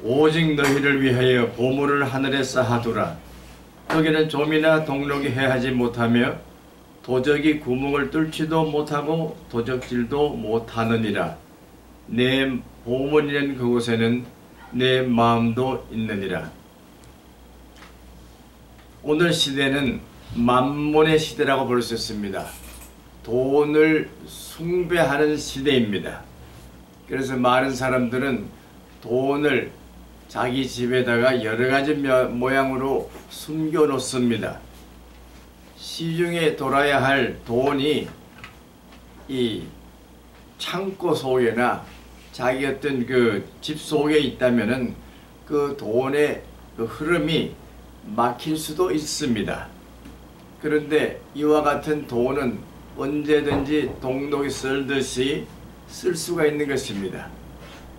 오직 너희를 위하여 보물을 하늘에 쌓아두라. 거기는 좀이나 동록이 해하지 못하며 도적이 구멍을 뚫지도 못하고 도적질도 못하느니라. 내 보물이는 그곳에는 내 마음도 있느니라. 오늘 시대는 만몬의 시대라고 볼 수 있습니다. 돈을 숭배하는 시대입니다. 그래서 많은 사람들은 돈을 자기 집에다가 여러가지 모양으로 숨겨 놓습니다. 시중에 돌아야 할 돈이 이 창고 속에나 자기 어떤 그 집 속에 있다면은 그 돈의 그 흐름이 막힐 수도 있습니다. 그런데 이와 같은 돈은 언제든지 동록이 썰듯이 쓸 수가 있는 것입니다.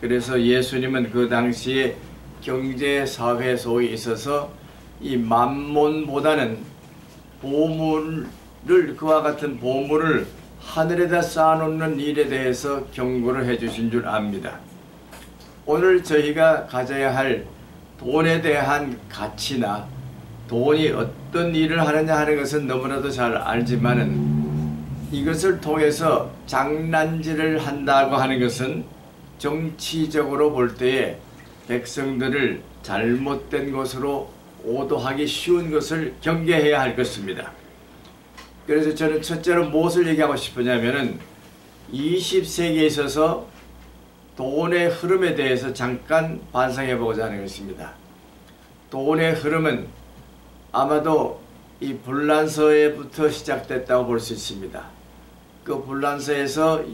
그래서 예수님은 그 당시에 경제 사회 속에 있어서 이 만몬보다는 보물을, 그와 같은 보물을 하늘에다 쌓아놓는 일에 대해서 경고를 해주신 줄 압니다. 오늘 저희가 가져야 할 돈에 대한 가치나 돈이 어떤 일을 하느냐 하는 것은 너무나도 잘 알지만은 이것을 통해서 장난질을 한다고 하는 것은 정치적으로 볼 때에 백성들을 잘못된 것으로 오도하기 쉬운 것을 경계해야 할 것입니다. 그래서 저는 첫째로 무엇을 얘기하고 싶으냐면은 20세기에 있어서 돈의 흐름에 대해서 잠깐 반성해 보고자 하는 것입니다. 돈의 흐름은 아마도 이 불란서에부터 시작됐다고 볼 수 있습니다. 그 불란서에서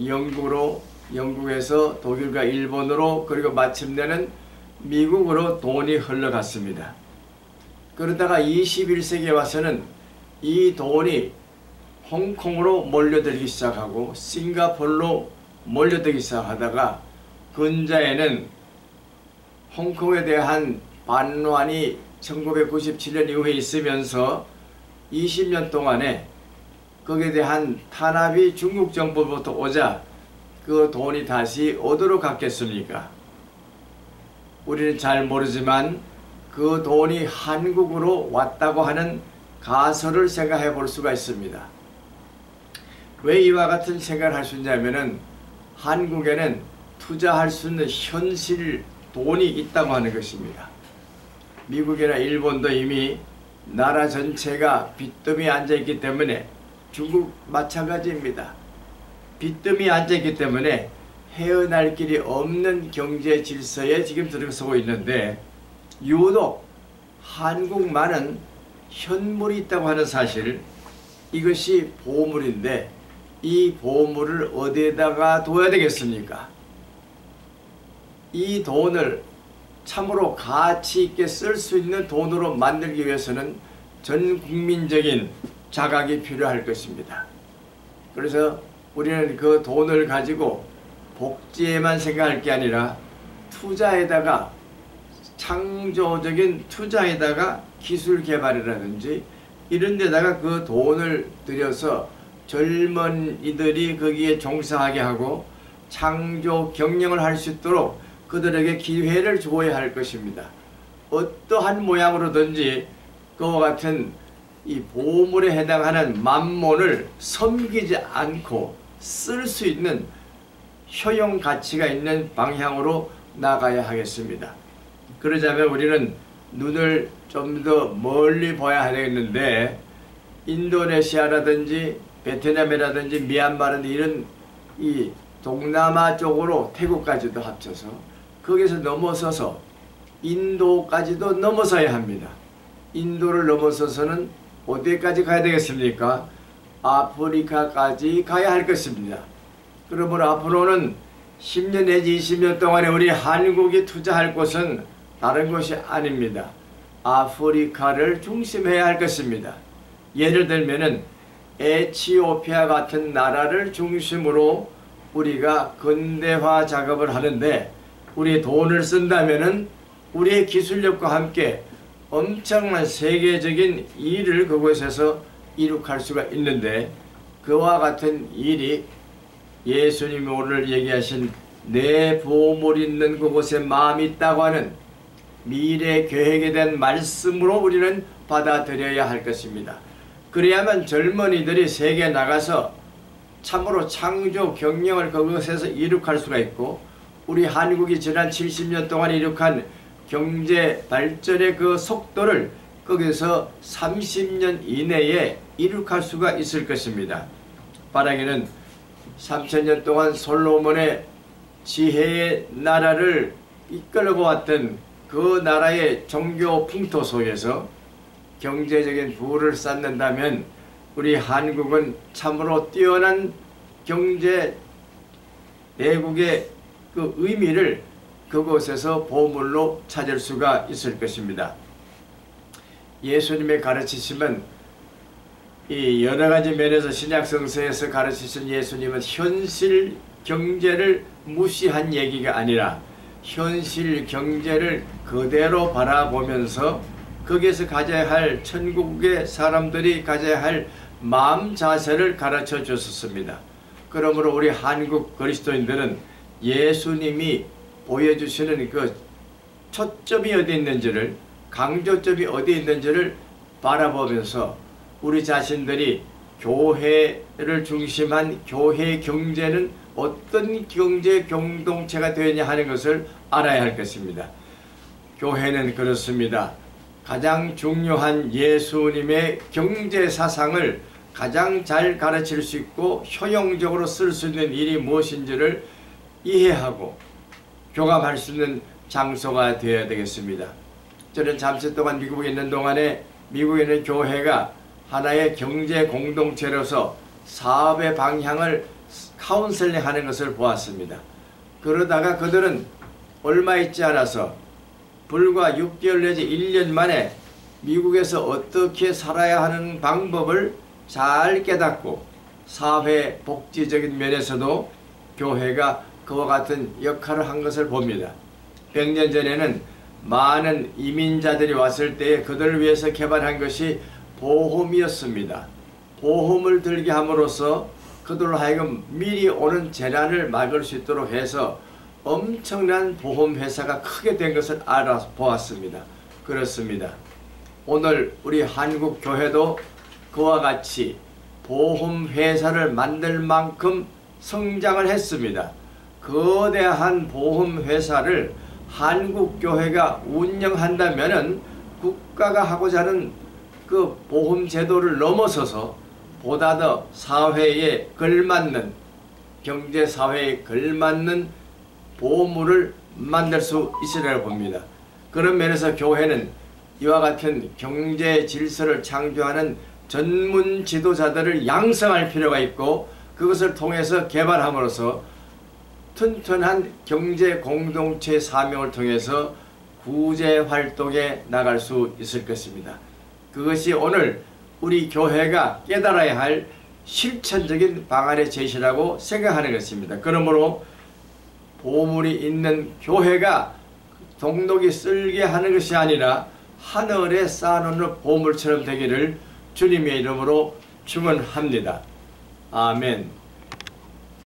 영국에서 독일과 일본으로, 그리고 마침내는 미국으로 돈이 흘러갔습니다. 그러다가 21세기에 와서는 이 돈이 홍콩으로 몰려들기 시작하고 싱가포르로 몰려들기 시작하다가 근자에는 홍콩에 대한 반란이 1997년 이후에 있으면서 20년 동안에 거기에 대한 탄압이 중국 정부부터 오자 그 돈이 다시 어디로 갔겠습니까? 우리는 잘 모르지만 그 돈이 한국으로 왔다고 하는 가설을 생각해 볼 수가 있습니다. 왜 이와 같은 생각을 할 수 있냐면은 한국에는 투자할 수 있는 현실 돈이 있다고 하는 것입니다. 미국이나 일본도 이미 나라 전체가 빚더미에 앉아있기 때문에, 중국 마찬가지입니다. 빚더미에 앉아있기 때문에 헤어날 길이 없는 경제 질서에 지금 들어서고 있는데, 유독 한국만은 현물이 있다고 하는 사실, 이것이 보물인데 이 보물을 어디에다가 둬야 되겠습니까? 이 돈을 참으로 가치 있게 쓸 수 있는 돈으로 만들기 위해서는 전 국민적인 자각이 필요할 것입니다. 그래서 우리는 그 돈을 가지고 복지에만 생각할 게 아니라 투자에다가, 창조적인 투자에다가 기술 개발이라든지 이런 데다가 그 돈을 들여서 젊은이들이 거기에 종사하게 하고 창조 경영을 할 수 있도록 그들에게 기회를 주어야 할 것입니다. 어떠한 모양으로든지 그와 같은 이 보물에 해당하는 만몬을 섬기지 않고 쓸 수 있는 효용 가치가 있는 방향으로 나가야 하겠습니다. 그러자면 우리는 눈을 좀 더 멀리 봐야 되겠는데, 인도네시아라든지 베트남이라든지 미얀마라든지 이런 이 동남아 쪽으로 태국까지도 합쳐서 거기서 넘어서서 인도까지도 넘어서야 합니다. 인도를 넘어서서는 어디까지 가야 되겠습니까? 아프리카까지 가야 할 것입니다. 그러므로 앞으로는 10년 내지 20년 동안에 우리 한국이 투자할 곳은 다른 것이 아닙니다. 아프리카를 중심해야 할 것입니다. 예를 들면은 에티오피아 같은 나라를 중심으로 우리가 근대화 작업을 하는데, 우리 돈을 쓴다면은 우리의 기술력과 함께 엄청난 세계적인 일을 그곳에서 이룩할 수가 있는데, 그와 같은 일이 예수님이 오늘 얘기하신 내 보물 있는 그곳에 마음이 있다고 하는 미래 계획에 대한 말씀으로 우리는 받아들여야 할 것입니다. 그래야만 젊은이들이 세계에 나가서 참으로 창조 경영을 그것에서 이룩할 수가 있고, 우리 한국이 지난 70년 동안 이룩한 경제 발전의 그 속도를 거기서 30년 이내에 이룩할 수가 있을 것입니다. 바라기는 3000년 동안 솔로몬의 지혜의 나라를 이끌고 왔던 그 나라의 종교 풍토 속에서 경제적인 부를 쌓는다면 우리 한국은 참으로 뛰어난 경제 내국의 그 의미를 그곳에서 보물로 찾을 수가 있을 것입니다. 예수님의 가르치심은 이 여러 가지 면에서 신약 성서에서 가르치신 예수님은 현실 경제를 무시한 얘기가 아니라 현실 경제를 그대로 바라보면서 거기에서 가져야 할 천국의 사람들이 가져야 할 마음 자세를 가르쳐 주셨습니다. 그러므로 우리 한국 그리스도인들은 예수님이 보여주시는 그 초점이 어디 있는지를, 강조점이 어디 있는지를 바라보면서 우리 자신들이 교회를 중심한 교회 경제는 어떤 경제 공동체가 되느냐 하는 것을 알아야 할 것입니다. 교회는 그렇습니다. 가장 중요한 예수님의 경제 사상을 가장 잘 가르칠 수 있고 효용적으로 쓸 수 있는 일이 무엇인지를 이해하고 교감할 수 있는 장소가 되어야 되겠습니다. 저는 잠시 동안 미국에 있는 동안에 미국에 있는 교회가 하나의 경제 공동체로서 사업의 방향을 카운셀링하는 것을 보았습니다. 그러다가 그들은 얼마 있지 않아서 불과 6개월 내지 1년 만에 미국에서 어떻게 살아야 하는 방법을 잘 깨닫고 사회 복지적인 면에서도 교회가 그와 같은 역할을 한 것을 봅니다. 100년 전에는 많은 이민자들이 왔을 때에 그들을 위해서 개발한 것이 보험이었습니다. 보험을 들게 함으로써 그들로 하여금 미리 오는 재난을 막을 수 있도록 해서 엄청난 보험회사가 크게 된 것을 알아보았습니다. 그렇습니다. 오늘 우리 한국 교회도 그와 같이 보험회사를 만들 만큼 성장을 했습니다. 거대한 보험회사를 한국교회가 운영한다면 국가가 하고자 하는 그 보험제도를 넘어서서 보다 더 사회에 걸맞는, 경제사회에 걸맞는 보물을 만들 수 있으리라고 봅니다. 그런 면에서 교회는 이와 같은 경제 질서를 창조하는 전문 지도자들을 양성할 필요가 있고, 그것을 통해서 개발함으로써 튼튼한 경제 공동체 사명을 통해서 구제 활동에 나갈 수 있을 것입니다. 그것이 오늘 우리 교회가 깨달아야 할 실천적인 방안의 제시라고 생각하는 것입니다. 그러므로 보물이 있는 교회가 동독이 쓸게 하는 것이 아니라 하늘에 쌓아놓는 보물처럼 되기를 주님의 이름으로 축원합니다. 아멘.